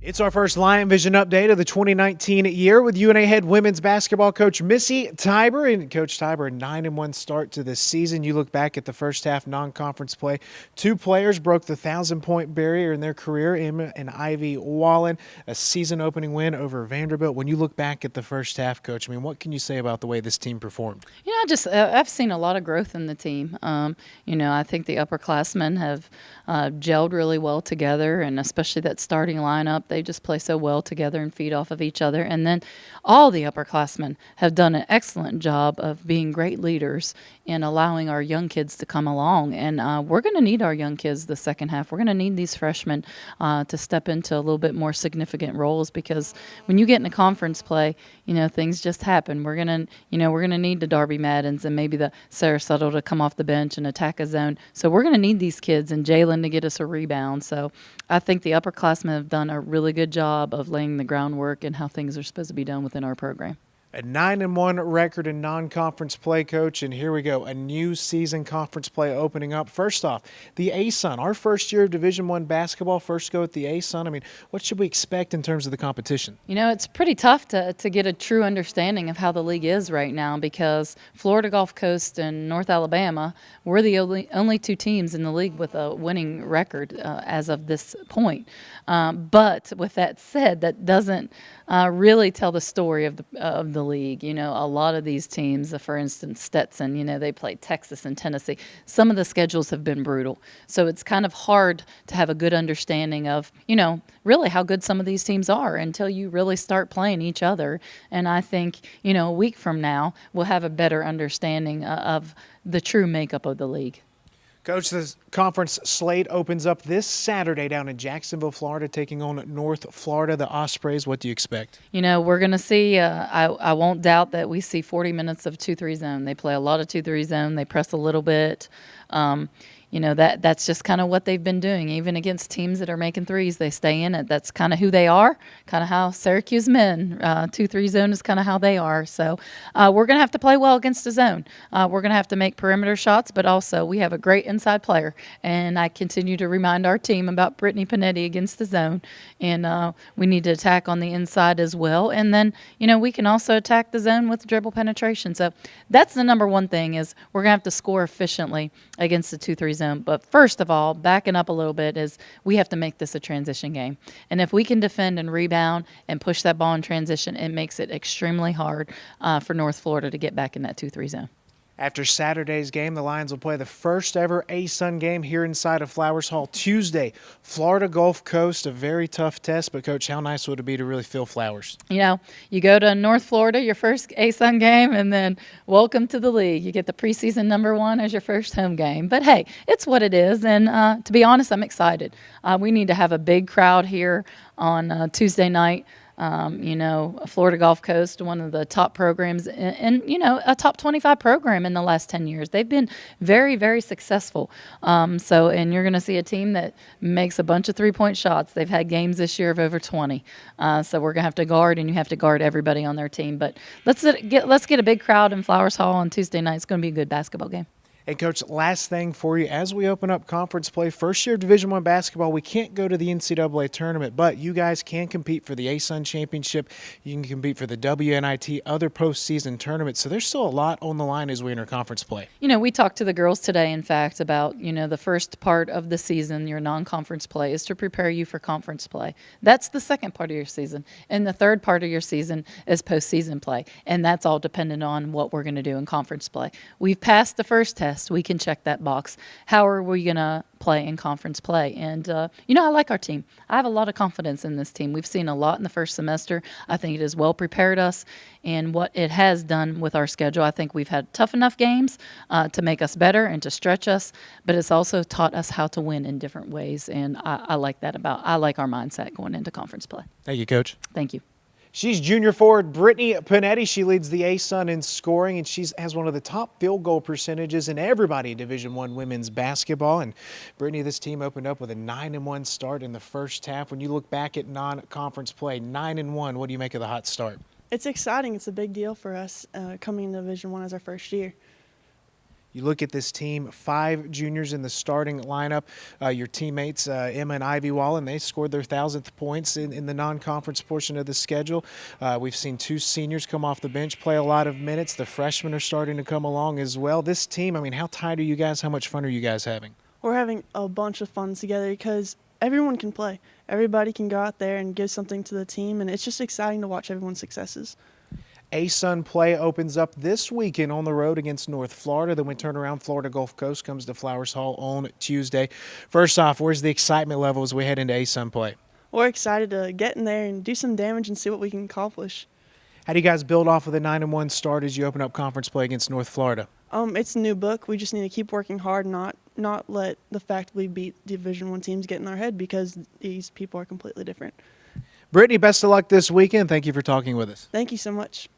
It's our first Lion Vision update of the 2019 year with UNA head women's basketball coach Missy Tiber. And Coach Tiber, a 9-1 start to this season. You look back at the first half non-conference play. Two players broke the 1,000-point barrier in their career, Emma and Ivy Wallen. A season-opening win over Vanderbilt. When you look back at the first half, Coach, what can you say about the way this team performed? I've seen a lot of growth in the team. I think the upperclassmen have gelled really well together, and especially that starting lineup. They just play so well together and feed off of each other. And then all the upperclassmen have done an excellent job of being great leaders in allowing our young kids to come along. And we're going to need our young kids the second half. We're going to need these freshmen to step into a little bit more significant roles, because when you get in a conference play, things just happen. We're going to need the Darby Maddens and maybe the Sarah Suttle to come off the bench and attack a zone. So we're going to need these kids and Jalen to get us a rebound. So I think the upperclassmen have done a really good job of laying the groundwork and how things are supposed to be done within our program. A 9-1 record in non-conference play, Coach, and here we go. A new season conference play opening up. First off, the ASUN, our first year of Division I basketball, first go at the ASUN. What should we expect in terms of the competition? It's pretty tough to get a true understanding of how the league is right now, because Florida Gulf Coast and North Alabama, we're the only two teams in the league with a winning record as of this point. But with that said, that doesn't really tell the story of the league. A lot of these teams, for instance, Stetson, they play Texas and Tennessee. Some of the schedules have been brutal. So it's kind of hard to have a good understanding of, really how good some of these teams are until you really start playing each other. And I think, a week from now, we'll have a better understanding of the true makeup of the league. Coach, the conference slate opens up this Saturday down in Jacksonville, Florida, taking on North Florida, the Ospreys. What do you expect? We're going to see, I won't doubt that we see 40 minutes of 2-3 zone. They play a lot of 2-3 zone. They press a little bit. That's just kind of what they've been doing. Even against teams that are making threes, they stay in it. That's kind of who they are, kind of how Syracuse men, 2-3 zone is kind of how they are. So we're going to have to play well against the zone. We're going to have to make perimeter shots, but also we have a great inside player. And I continue to remind our team about Brittany Panetti against the zone. And we need to attack on the inside as well. And then, we can also attack the zone with dribble penetration. So that's the number one thing, is we're going to have to score efficiently against the 2-3 zone. But first of all, backing up a little bit, is we have to make this a transition game. And if we can defend and rebound and push that ball in transition, it makes it extremely hard for North Florida to get back in that 2-3 zone. After Saturday's game, the Lions will play the first ever ASUN game here inside of Flowers Hall Tuesday. Florida Gulf Coast, a very tough test, but Coach, how nice would it be to really feel Flowers? You go to North Florida, your first ASUN game, and then welcome to the league. You get the preseason #1 as your first home game. But hey, it's what it is, and to be honest, I'm excited. We need to have a big crowd here on Tuesday night. Florida Gulf Coast, one of the top programs, and a top 25 program in the last 10 years. They've been very, very successful. And you're going to see a team that makes a bunch of three-point shots. They've had games this year of over 20. So we're going to have to guard, and you have to guard everybody on their team. But let's get a big crowd in Flowers Hall on Tuesday night. It's going to be a good basketball game. Hey, Coach, last thing for you. As we open up conference play, first year of Division I basketball, we can't go to the NCAA tournament, but you guys can compete for the ASUN championship. You can compete for the WNIT, other postseason tournaments. So there's still a lot on the line as we enter conference play. We talked to the girls today, in fact, about, the first part of the season, your non-conference play, is to prepare you for conference play. That's the second part of your season. And the third part of your season is postseason play. And that's all dependent on what we're going to do in conference play. We've passed the first test. We can check that box. How are we going to play in conference play? And, I like our team. I have a lot of confidence in this team. We've seen a lot in the first semester. I think it has well prepared us, and what it has done with our schedule. I think we've had tough enough games to make us better and to stretch us, but it's also taught us how to win in different ways, and I like that I like our mindset going into conference play. Thank you, Coach. Thank you. She's junior forward Brittany Panetti. She leads the ASUN in scoring, and she has one of the top field goal percentages in everybody in Division I women's basketball. And Brittany, this team opened up with a 9-1 start in the first half. When you look back at non-conference play, 9-1, what do you make of the hot start? It's exciting. It's a big deal for us coming into Division I as our first year. You look at this team, 5 juniors in the starting lineup. Your teammates, Emma and Ivy Wallen, they scored their 1,000th points in the non-conference portion of the schedule. We've seen 2 seniors come off the bench, play a lot of minutes. The freshmen are starting to come along as well. This team, I mean, how tight are you guys? How much fun are you guys having? We're having a bunch of fun together because everyone can play. Everybody can go out there and give something to the team, and it's just exciting to watch everyone's successes. ASUN play opens up this weekend on the road against North Florida. Then we turn around, Florida Gulf Coast comes to Flowers Hall on Tuesday. First off, where's the excitement level as we head into ASUN play? We're excited to get in there and do some damage and see what we can accomplish. How do you guys build off of the 9-1 start as you open up conference play against North Florida? It's a new book. We just need to keep working hard, not let the fact we beat Division I teams get in our head because these people are completely different. Brittany, best of luck this weekend. Thank you for talking with us. Thank you so much.